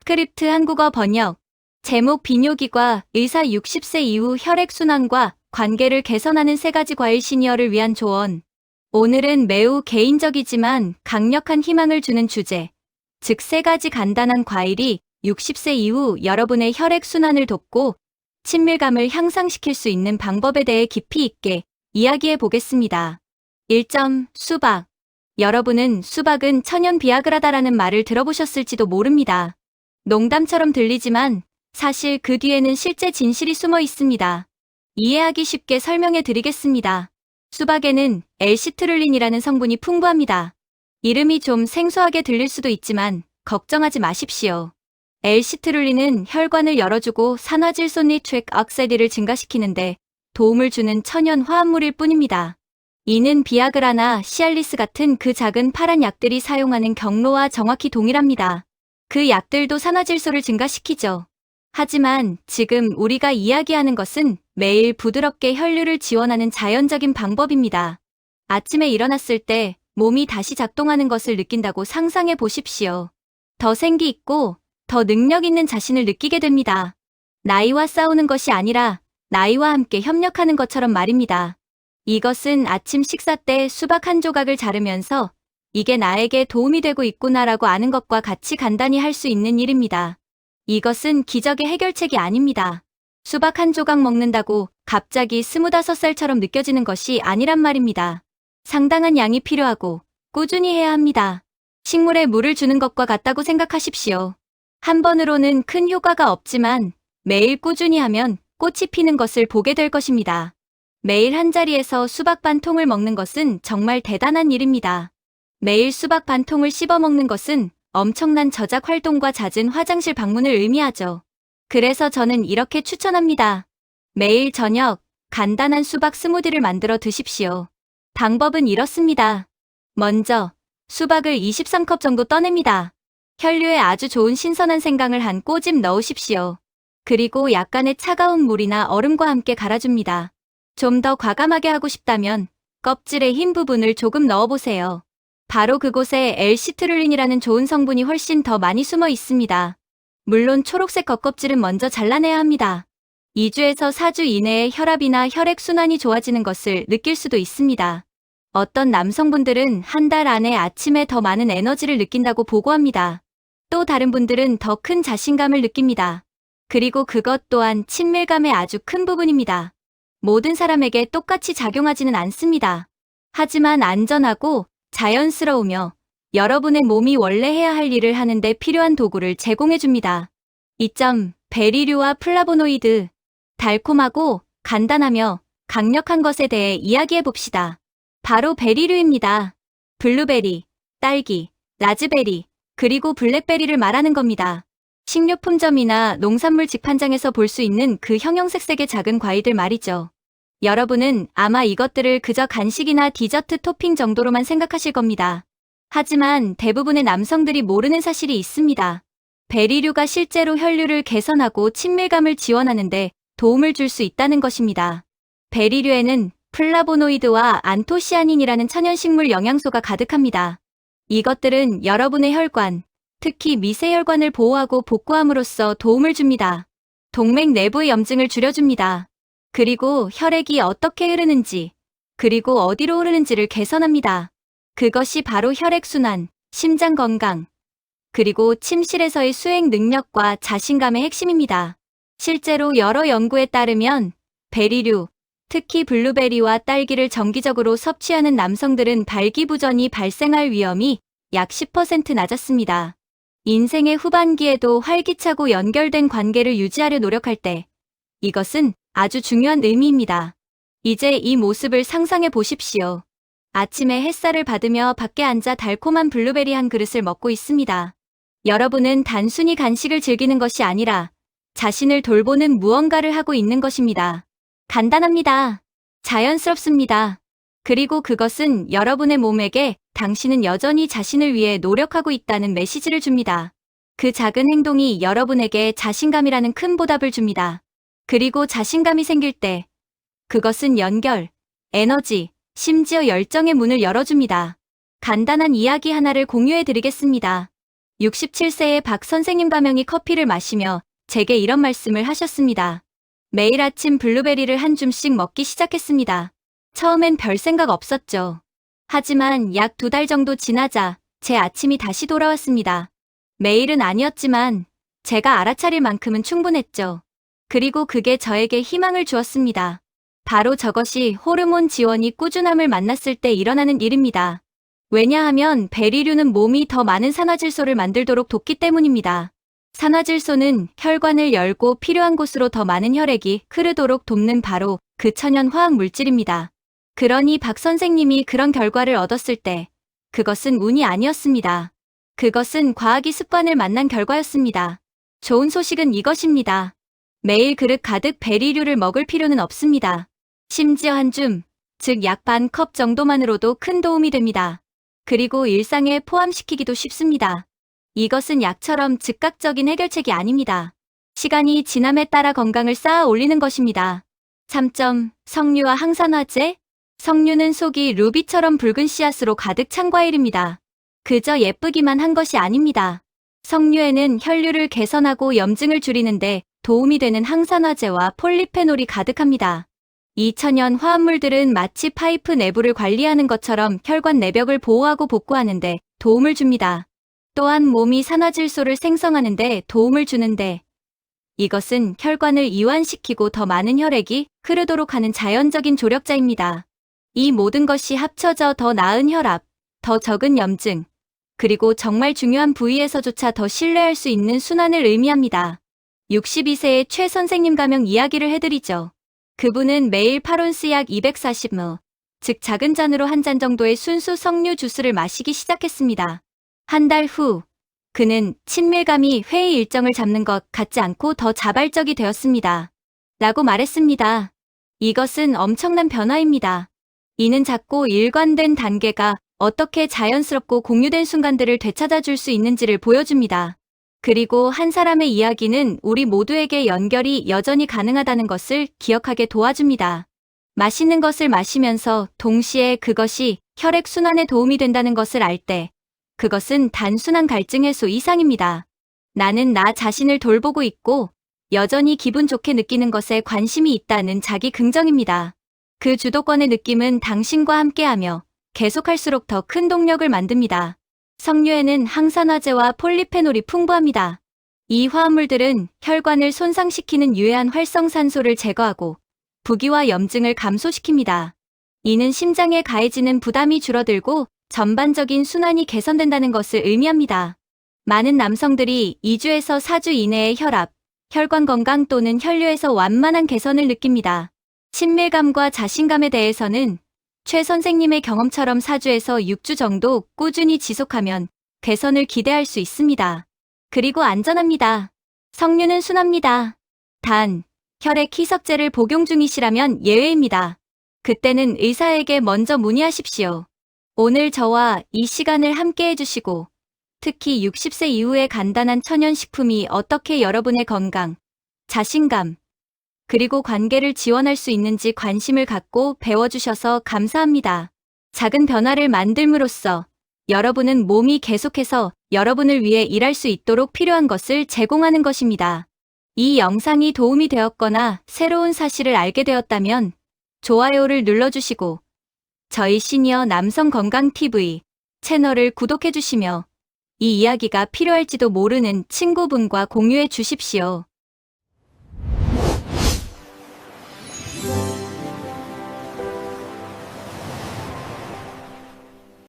스크립트 한국어 번역. 제목 비뇨기과 의사 60세 이후 혈액순환과 관계를 개선하는 3가지 과일 시니어를 위한 조언. 오늘은 매우 개인적이지만 강력한 희망을 주는 주제, 즉 3가지 간단한 과일이 60세 이후 여러분의 혈액순환을 돕고 친밀감을 향상시킬 수 있는 방법에 대해 깊이 있게 이야기해 보겠습니다. 1점. 수박. 여러분은 수박은 천연 비아그라다라는 말을 들어보셨을지도 모릅니다. 농담처럼 들리지만 사실 그 뒤에는 실제 진실이 숨어 있습니다. 이해하기 쉽게 설명해 드리겠습니다. 수박에는 L-시트룰린이라는 성분이 풍부합니다. 이름이 좀 생소하게 들릴 수도 있지만 걱정하지 마십시오. L-시트룰린은 혈관을 열어주고 산화질소 니트릭 억사이드를 증가시키는데 도움을 주는 천연 화합물일 뿐입니다. 이는 비아그라나 시알리스 같은 그 작은 파란 약들이 사용하는 경로와 정확히 동일합니다. 그 약들도 산화질소를 증가시키죠. 하지만 지금 우리가 이야기하는 것은 매일 부드럽게 혈류를 지원하는 자연적인 방법입니다. 아침에 일어났을 때 몸이 다시 작동하는 것을 느낀다고 상상해 보십시오. 더 생기 있고 더 능력 있는 자신을 느끼게 됩니다. 나이와 싸우는 것이 아니라 나이와 함께 협력하는 것처럼 말입니다. 이것은 아침 식사 때 수박 한 조각을 자르면서 이게 나에게 도움이 되고 있구나라고 아는 것과 같이 간단히 할 수 있는 일입니다. 이것은 기적의 해결책이 아닙니다. 수박 한 조각 먹는다고 갑자기 25살처럼 느껴지는 것이 아니란 말입니다. 상당한 양이 필요하고 꾸준히 해야 합니다. 식물에 물을 주는 것과 같다고 생각하십시오. 한 번으로는 큰 효과가 없지만 매일 꾸준히 하면 꽃이 피는 것을 보게 될 것입니다. 매일 한 자리에서 수박 반 통을 먹는 것은 정말 대단한 일입니다. 매일 수박 반 통을 씹어 먹는 것은 엄청난 저작 활동과 잦은 화장실 방문을 의미하죠. 그래서 저는 이렇게 추천합니다. 매일 저녁 간단한 수박 스무디를 만들어 드십시오. 방법은 이렇습니다. 먼저 수박을 23컵 정도 떠냅니다. 혈류에 아주 좋은 신선한 생강을 한 꼬집 넣으십시오. 그리고 약간의 차가운 물이나 얼음과 함께 갈아줍니다. 좀 더 과감하게 하고 싶다면 껍질의 흰 부분을 조금 넣어보세요. 바로 그곳에 L-시트룰린이라는 좋은 성분이 훨씬 더 많이 숨어 있습니다. 물론 초록색 겉껍질은 먼저 잘라내야 합니다. 2주에서 4주 이내에 혈압이나 혈액순환이 좋아지는 것을 느낄 수도 있습니다. 어떤 남성분들은 한 달 안에 아침에 더 많은 에너지를 느낀다고 보고합니다. 또 다른 분들은 더 큰 자신감을 느낍니다. 그리고 그것 또한 친밀감의 아주 큰 부분입니다. 모든 사람에게 똑같이 작용하지는 않습니다. 하지만 안전하고 자연스러우며 여러분의 몸이 원래 해야 할 일을 하는데 필요한 도구를 제공해줍니다. 2점. 베리류와 플라보노이드. 달콤하고 간단하며 강력한 것에 대해 이야기해봅시다. 바로 베리류입니다. 블루베리, 딸기, 라즈베리, 그리고 블랙베리를 말하는 겁니다. 식료품점이나 농산물 직판장에서 볼 수 있는 그 형형색색의 작은 과일들 말이죠. 여러분은 아마 이것들을 그저 간식이나 디저트 토핑 정도로만 생각하실 겁니다. 하지만 대부분의 남성들이 모르는 사실이 있습니다. 베리류가 실제로 혈류를 개선하고 친밀감을 지원하는데 도움을 줄 수 있다는 것입니다. 베리류에는 플라보노이드와 안토시아닌이라는 천연식물 영양소가 가득합니다. 이것들은 여러분의 혈관, 특히 미세혈관을 보호하고 복구함으로써 도움을 줍니다. 동맥 내부의 염증을 줄여줍니다. 그리고 혈액이 어떻게 흐르는지, 그리고 어디로 흐르는지를 개선합니다. 그것이 바로 혈액순환, 심장 건강, 그리고 침실에서의 수행 능력과 자신감의 핵심입니다. 실제로 여러 연구에 따르면 베리류, 특히 블루베리와 딸기를 정기적으로 섭취하는 남성들은 발기부전이 발생할 위험이 약 10% 낮았습니다. 인생의 후반기에도 활기차고 연결된 관계를 유지하려 노력할 때 이것은 아주 중요한 의미입니다. 이제 이 모습을 상상해 보십시오. 아침에 햇살을 받으며 밖에 앉아 달콤한 블루베리 한 그릇을 먹고 있습니다. 여러분은 단순히 간식을 즐기는 것이 아니라 자신을 돌보는 무언가를 하고 있는 것입니다. 간단합니다. 자연스럽습니다. 그리고 그것은 여러분의 몸에게 당신은 여전히 자신을 위해 노력하고 있다는 메시지를 줍니다. 그 작은 행동이 여러분에게 자신감이라는 큰 보답을 줍니다. 그리고 자신감이 생길 때 그것은 연결, 에너지, 심지어 열정의 문을 열어줍니다. 간단한 이야기 하나를 공유해 드리겠습니다. 67세의 박 선생님 가명이 커피를 마시며 제게 이런 말씀을 하셨습니다. 매일 아침 블루베리를 한 줌씩 먹기 시작했습니다. 처음엔 별 생각 없었죠. 하지만 약 2달 정도 지나자 제 아침이 다시 돌아왔습니다. 매일은 아니었지만 제가 알아차릴 만큼은 충분했죠. 그리고 그게 저에게 희망을 주었습니다. 바로 저것이 호르몬 지원이 꾸준함을 만났을 때 일어나는 일입니다. 왜냐하면 베리류는 몸이 더 많은 산화질소를 만들도록 돕기 때문입니다. 산화질소는 혈관을 열고 필요한 곳으로 더 많은 혈액이 흐르도록 돕는 바로 그 천연 화학 물질입니다. 그러니 박 선생님이 그런 결과를 얻었을 때 그것은 운이 아니었습니다. 그것은 과학이 습관을 만난 결과였습니다. 좋은 소식은 이것입니다. 매일 그릇 가득 베리류를 먹을 필요는 없습니다. 심지어 한 줌, 즉 약 반 컵 정도만으로도 큰 도움이 됩니다. 그리고 일상에 포함시키기도 쉽습니다. 이것은 약처럼 즉각적인 해결책이 아닙니다. 시간이 지남에 따라 건강을 쌓아 올리는 것입니다. 3점, 석류와 항산화제? 석류는 속이 루비처럼 붉은 씨앗으로 가득 찬 과일입니다. 그저 예쁘기만 한 것이 아닙니다. 석류에는 혈류를 개선하고 염증을 줄이는데 도움이 되는 항산화제와 폴리페놀이 가득합니다. 이 천연 화합물들은 마치 파이프 내부를 관리하는 것처럼 혈관 내벽을 보호하고 복구하는 데 도움을 줍니다. 또한 몸이 산화질소를 생성하는 데 도움을 주는데 이것은 혈관을 이완시키고 더 많은 혈액이 흐르도록 하는 자연적인 조력자입니다. 이 모든 것이 합쳐져 더 나은 혈압, 더 적은 염증, 그리고 정말 중요한 부위에서조차 더 신뢰할 수 있는 순환을 의미합니다. 62세의 최 선생님 가명 이야기를 해드리죠. 그분은 매일 8온스 약 240ml, 즉 작은 잔으로 한 잔 정도의 순수 석류 주스를 마시기 시작했습니다. 한 달 후, 그는 친밀감이 회의 일정을 잡는 것 같지 않고 더 자발적이 되었습니다. 라고 말했습니다. 이것은 엄청난 변화입니다. 이는 작고 일관된 단계가 어떻게 자연스럽고 공유된 순간들을 되찾아줄 수 있는지를 보여줍니다. 그리고 한 사람의 이야기는 우리 모두에게 연결이 여전히 가능하다는 것을 기억하게 도와줍니다. 맛있는 것을 마시면서 동시에 그것이 혈액순환에 도움이 된다는 것을 알 때, 그것은 단순한 갈증 해소 이상입니다. 나는 나 자신을 돌보고 있고 여전히 기분 좋게 느끼는 것에 관심이 있다는 자기 긍정입니다. 그 주도권의 느낌은 당신과 함께하며 계속할수록 더 큰 동력을 만듭니다. 석류에는 항산화제와 폴리페놀이 풍부합니다. 이 화합물들은 혈관을 손상시키는 유해한 활성산소를 제거하고 부기와 염증을 감소시킵니다. 이는 심장에 가해지는 부담이 줄어들고 전반적인 순환이 개선된다는 것을 의미합니다. 많은 남성들이 2주에서 4주 이내의 혈압, 혈관 건강 또는 혈류에서 완만한 개선을 느낍니다. 친밀감과 자신감에 대해서는 최 선생님의 경험처럼 4주에서 6주 정도 꾸준히 지속하면 개선을 기대할 수 있습니다. 그리고 안전합니다. 석류는 순합니다. 단, 혈액 희석제를 복용 중이시라면 예외입니다. 그때는 의사에게 먼저 문의하십시오. 오늘 저와 이 시간을 함께 해주시고 특히 60세 이후의 간단한 천연식품이 어떻게 여러분의 건강, 자신감, 그리고 관계를 지원할 수 있는지 관심을 갖고 배워주셔서 감사합니다. 작은 변화를 만들므로써 여러분은 몸이 계속해서 여러분을 위해 일할 수 있도록 필요한 것을 제공하는 것입니다. 이 영상이 도움이 되었거나 새로운 사실을 알게 되었다면 좋아요를 눌러주시고 저희 시니어 남성 건강 TV 채널을 구독해주시며 이 이야기가 필요할지도 모르는 친구분과 공유해 주십시오.